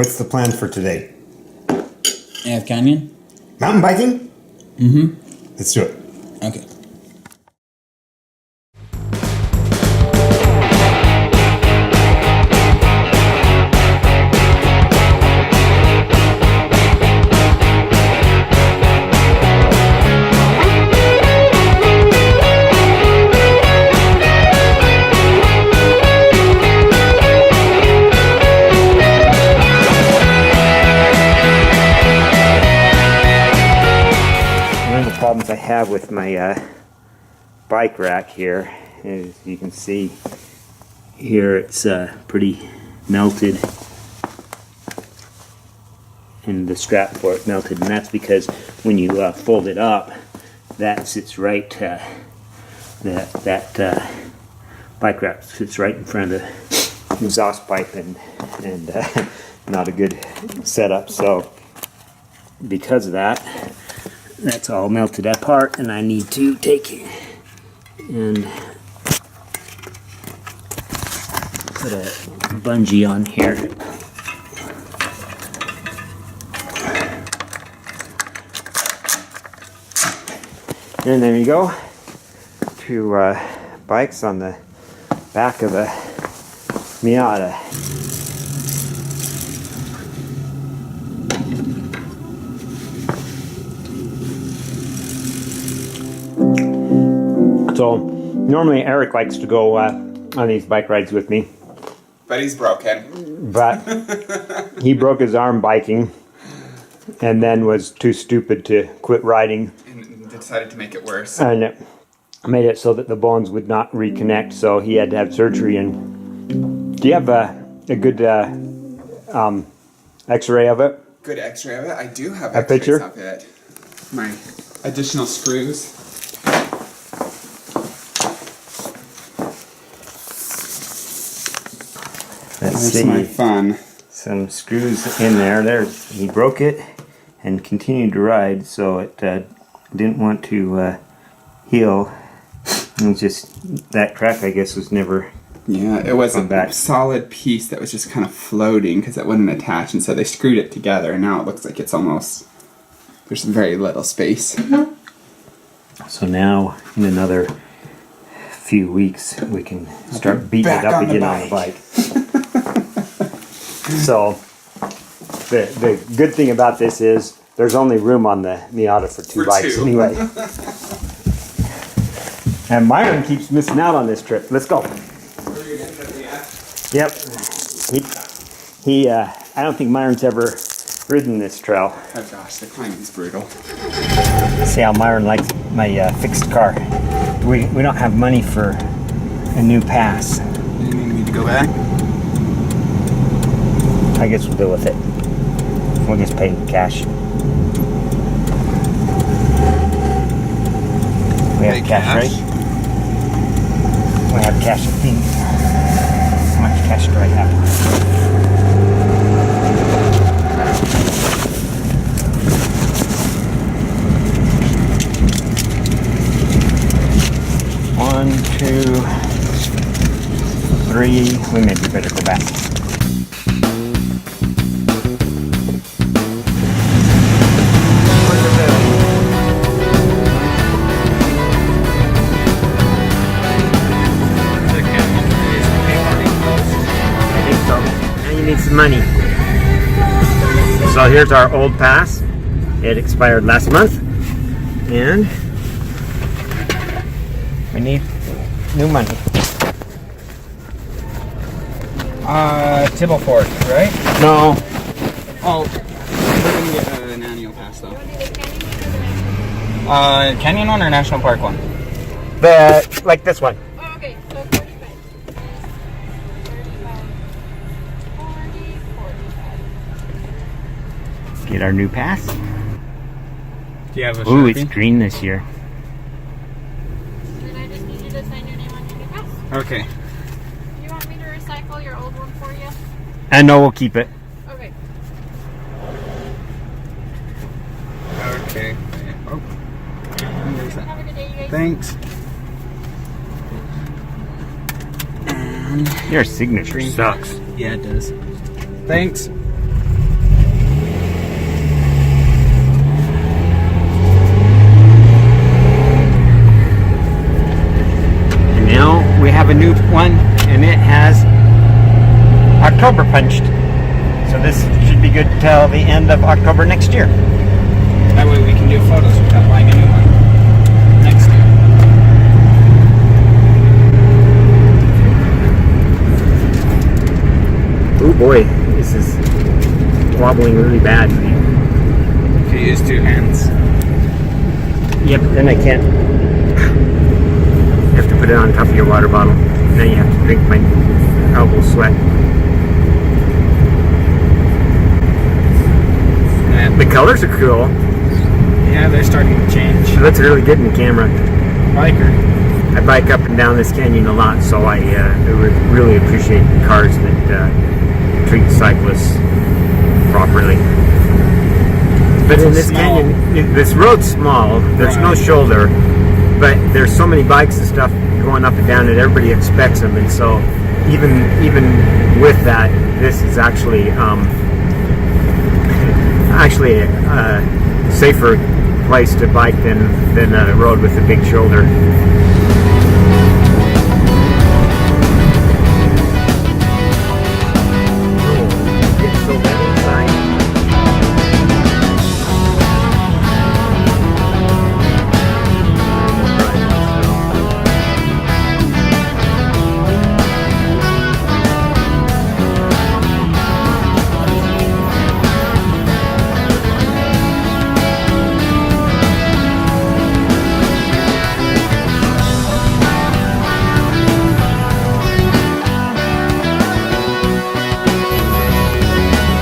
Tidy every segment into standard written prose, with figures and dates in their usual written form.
What's the plan for today? AF Canyon? Mountain biking? Mm-hmm. Let's do it. Okay. Problems I have with my bike rack here, as you can see here, it's pretty melted, and the strap for it melted, and that's because when you fold it up, that sits right that bike rack sits right in front of the exhaust pipe, and not a good setup. So because of that, that's all melted apart, and I need to take it and put a bungee on here. And there you go. Two bikes on the back of a Miata. So normally Eric likes to go on these bike rides with me. But he's broken. But he broke his arm biking and then was too stupid to quit riding. And decided to make it worse. And it made it so that the bones would not reconnect, so he had to have surgery. And do you have a good x-ray of it? Good x-ray of it? I do have A x-rays picture? of it. My additional screws. Let's There's my fun. Some screws in there. He broke it and continued to ride, so it didn't want to heal. It was just that crack, I guess, was never. Yeah, it was a back. solid piece that was just kind of floating because it wouldn't attach, and so they screwed it together, and now it looks like it's almost, there's very little space. So now, in another few weeks, we can start beating it back up on the again on the bike. So, the good thing about this is there's only room on the Miata for two bikes anyway. And Myron keeps missing out on this trip. Let's go. Yep. I don't think Myron's ever ridden this trail. Oh gosh, the climbing's brutal. See how Myron likes my fixed car. We don't have money for a new pass. You need to go back? I guess we'll deal with it. We'll just pay cash. We have cash, right? We have cash, I think. How much cash do I have? One, two, three. We maybe better go back. Need some money. So here's our old pass. It expired last month, and we need new money. Tibble Ford, right? No. Oh, we're gonna get an annual pass though. Canyon one or National Park one? Like this one. Oh, okay, so 45. 45. Get our new pass. Do you have a Ooh, Sharpie? it's green this year. Then I just need you to sign your name on your new pass. Okay. Do you want me to recycle your old one for you? And no, we'll keep it. Okay. Okay. Oh. There's that. Have a good day, you guys. Thanks. And Your signature sucks. yeah, it does. Thanks. a new one, and it has October punched. So this should be good till the end of October next year. That way we can do photos without buying a new one next year. Oh boy, this is wobbling really bad. If you use 2 hands. Yep, then I can't. You have to put it on top of your water bottle. Then you have to drink my elbow sweat. And The colors are cool. yeah, they're starting to change. It looks really good in the camera. Biker. I bike up and down this canyon a lot, so I really appreciate cars that treat cyclists properly. But in this Small. canyon, this road's small. There's no Right. shoulder, but there's so many bikes and stuff going up and down that everybody expects them, and so even with that, this is actually a safer place to bike than a road with a big shoulder. It's so wet inside.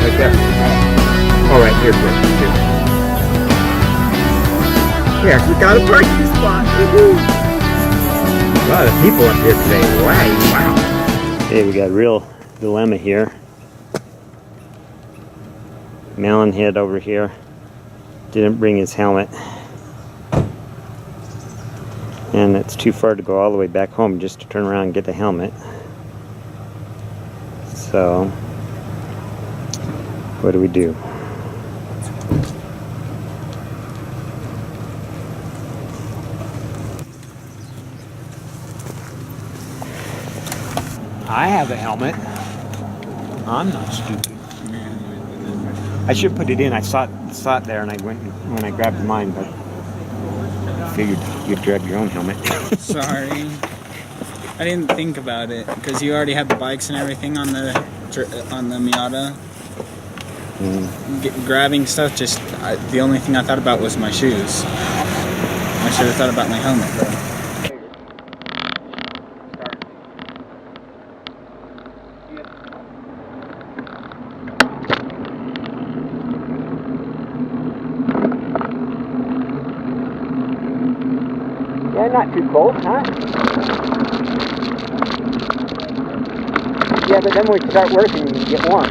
Right there. All right, here. Yes, we got a parking spot. Woohoo! A lot of people up here today. Wow. Hey, we got a real dilemma here. Melon head over here didn't bring his helmet, and it's too far to go all the way back home just to turn around and get the helmet. So what do we do? I have a helmet. I'm not stupid. I should put it in. I saw it there, and I went when I grabbed mine, but I figured you'd grab your own helmet. Sorry. I didn't think about it because you already have the bikes and everything on the Miata. Grabbing stuff, the only thing I thought about was my shoes. I should have thought about my helmet though. Yeah, not too cold, huh? Yeah, but then when we start working, you get warm.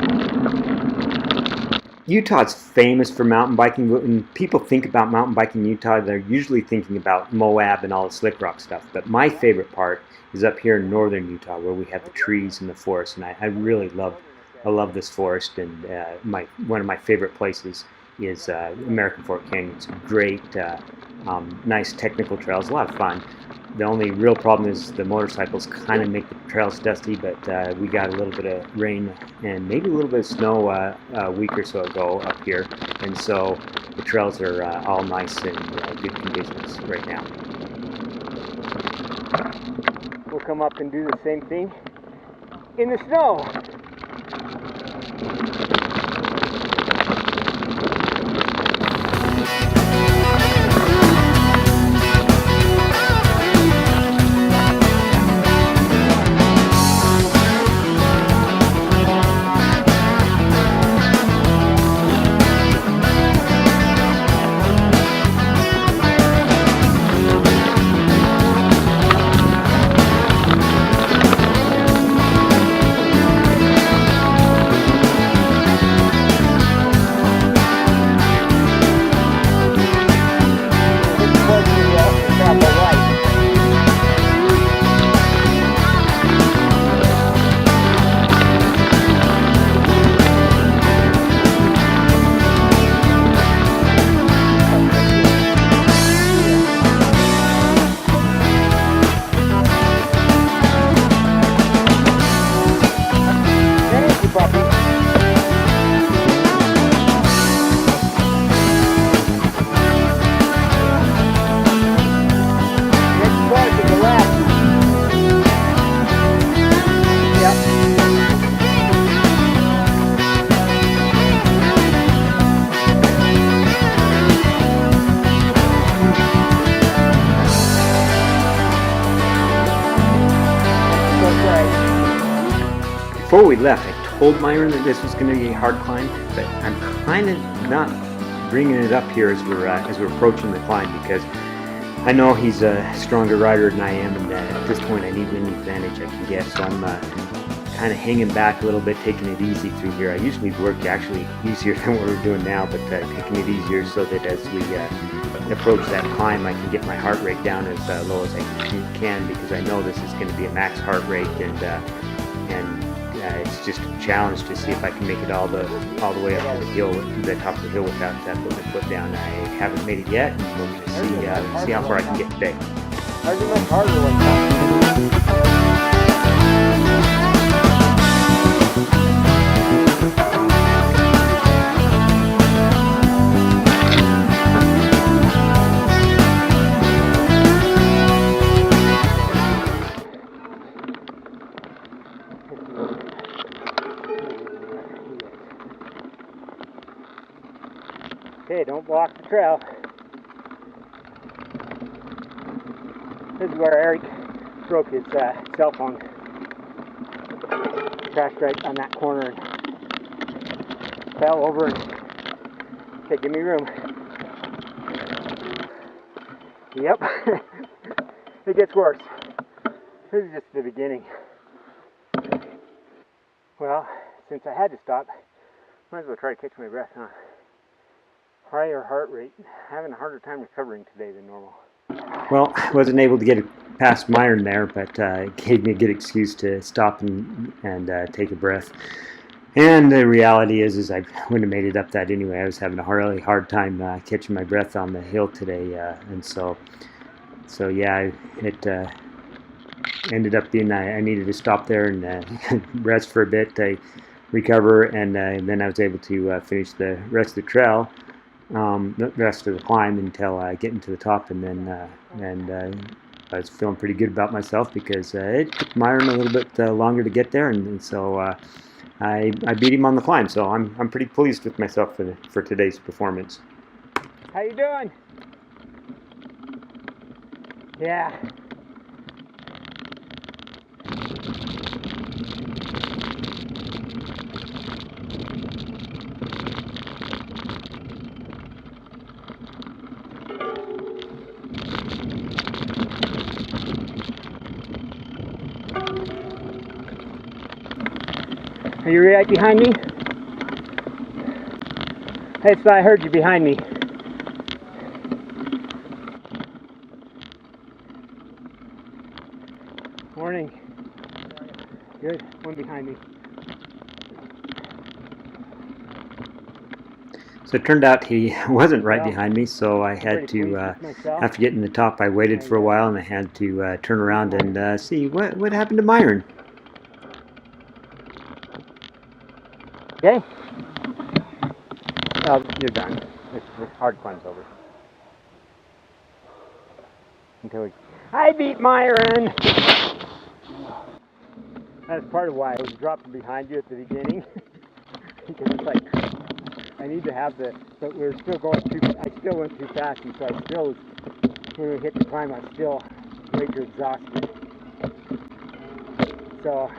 Utah's famous for mountain biking. When people think about mountain biking in Utah, they're usually thinking about Moab and all the slick rock stuff. But my favorite part is up here in northern Utah, where we have the trees and the forest, and I really love this forest. And one of my favorite places is American Fork Canyon. It's great, nice technical trails, a lot of fun. The only real problem is the motorcycles kind of make the trails dusty, but we got a little bit of rain and maybe a little bit of snow a week or so ago up here, and so the trails are all nice and good conditions right now. We'll come up and do the same thing in the snow. before we left, I told Myron that this was going to be a hard climb, but I'm kind of not bringing it up here as we're approaching the climb, because I know he's a stronger rider than I am, and at this point I need any advantage I can get. So I'm kind of hanging back a little bit, taking it easy through here. I usually work actually easier than what we're doing now, but taking it easier so that as we approach that climb, I can get my heart rate down as low as I can, because I know this is going to be a max heart rate, and it's just a challenge to see if I can make it all the way up to the hill, the top of the hill, without putting my foot down. I haven't made it yet, and we're going to see how far I can get today. How's it much harder one time? Okay, don't block the trail. This is where Eric broke his cell phone. Crashed right on that corner and fell over. Okay, give me room. Yep. It gets worse. This is just the beginning. Well, since I had to stop, might as well try to catch my breath, huh? Higher heart rate. Having a harder time recovering today than normal. Well, I wasn't able to get past Myron there, but it gave me a good excuse to stop and take a breath. And the reality is I wouldn't have made it up that anyway. I was having a really hard time catching my breath on the hill today, and so yeah, it ended up being I needed to stop there and rest for a bit, recover, and then I was able to finish the rest of the trail. The rest of the climb until getting to the top, and then I was feeling pretty good about myself, because it took Myron a little bit longer to get there, and so I beat him on the climb. So I'm pretty pleased with myself for today's performance. How you doing? Yeah. Are you right behind me? Hey, so I heard you behind me. Morning. Good. One behind me. So it turned out he wasn't right Well, behind me, so I had to, after getting to the top, I waited for a while, and I had to turn around and see what happened to Myron. Okay. You're done. The hard climb's over. I beat Myron! That's part of why I was dropping behind you at the beginning. Because it's like, I need to have but we were still going I still went too fast, and so I still, when we hit the climb, I was still way too exhausted. So,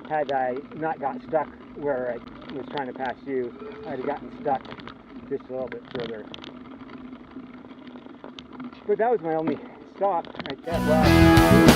had I not got stuck where I was trying to pass you, I'd have gotten stuck just a little bit further. But that was my only stop right there.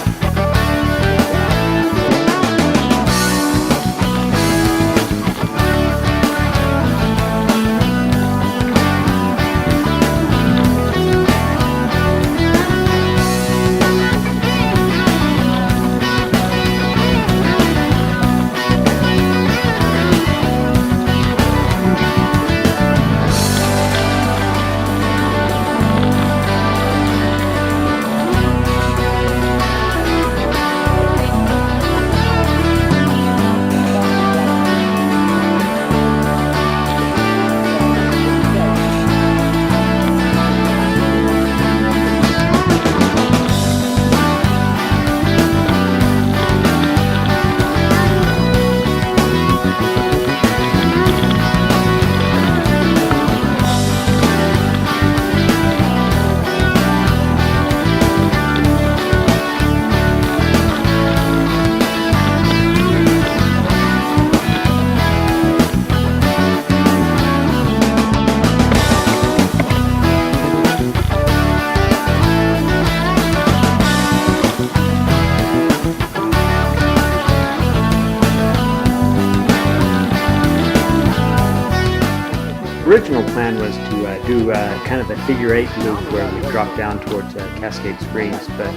plan was to do kind of a figure 8 loop where we drop down towards Cascade Springs, but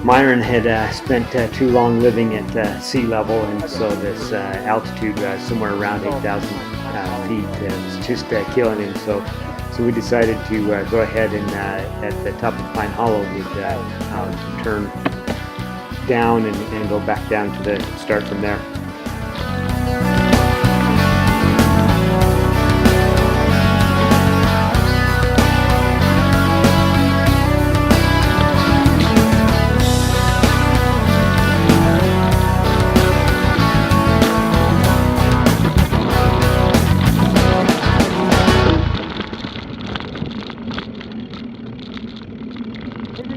Myron had spent too long living at sea level, and so this altitude somewhere around 8,000 feet was just killing him. So we decided to go ahead and at the top of Pine Hollow we'd turn down and go back down to the start from there.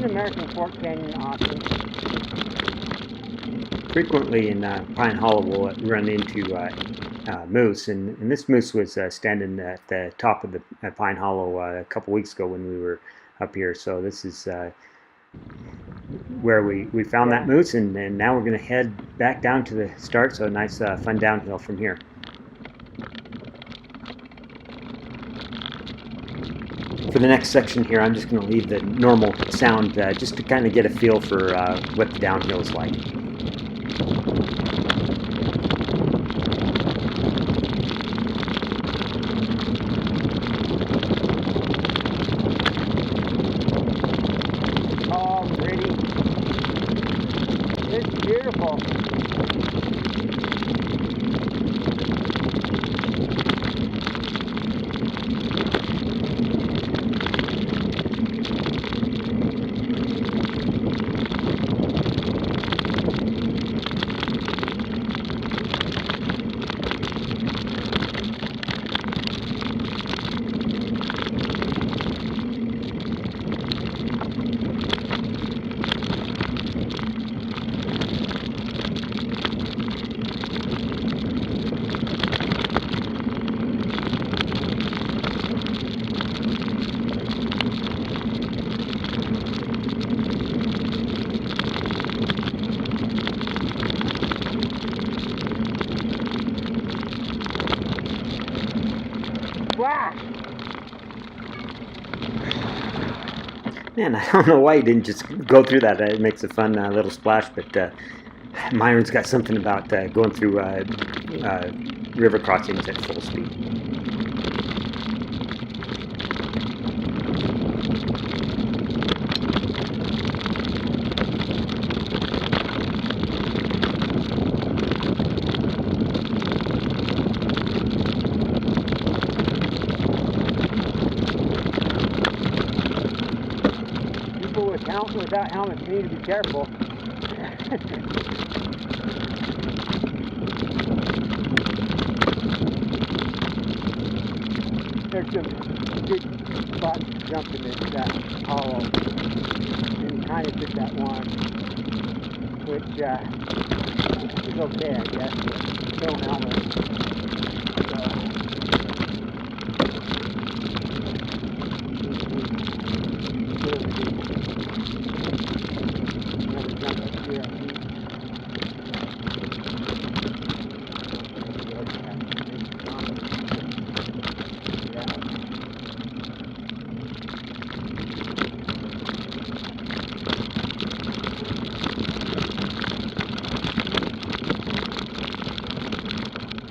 American Fork Canyon, Austin. Frequently in Pine Hollow we'll run into moose, and this moose was standing at the top of the Pine Hollow a couple weeks ago when we were up here. So this is where we found that moose, and now we're going to head back down to the start. So a nice fun downhill from here. For the next section here, I'm just going to leave the normal sound just to kind of get a feel for what the downhill is like. Oh, pretty. It's beautiful. Man, I don't know why you didn't just go through that. It makes a fun little splash, but Myron's got something about going through river crossings at full speed. Without helmets need to be careful. There's some good spots to jump in that hollow, and he kind of did that one, which is okay, I guess, but no helmet.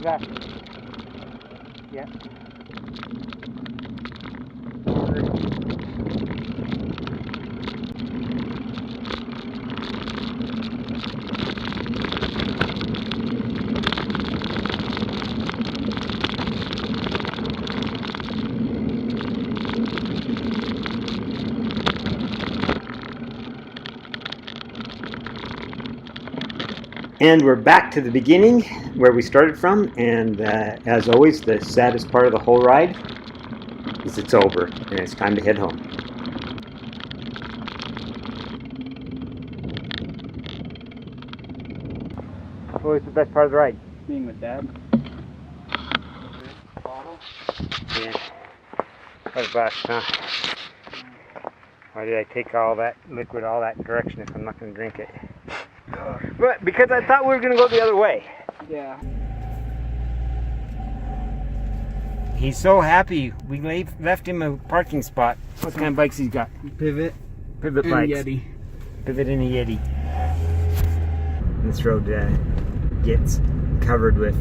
Left. Yep. And we're back to the beginning where we started from, and as always, the saddest part of the whole ride is it's over and it's time to head home. What was the best part of the ride? Being with Dad. Yeah. What a bust, huh? Why did I take all that liquid all that direction if I'm not going to drink it? But because I thought we were going to go the other way. Yeah. He's so happy. We left him a parking spot. What kind of bikes he's got? Pivot Pivot and bikes. Yeti. Pivot and a Yeti. This road gets covered with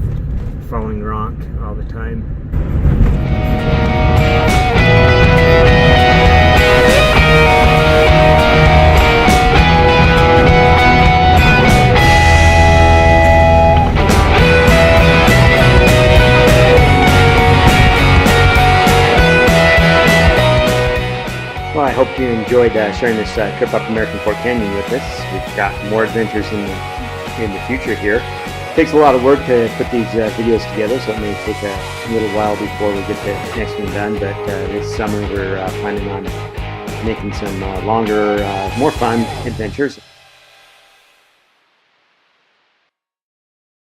falling rock all the time. Well, I hope you enjoyed sharing this trip up American Fork Canyon with us. We've got more adventures in the future here. It takes a lot of work to put these videos together, so it may take a little while before we get the next one done. But this summer we're planning on making some longer, more fun adventures.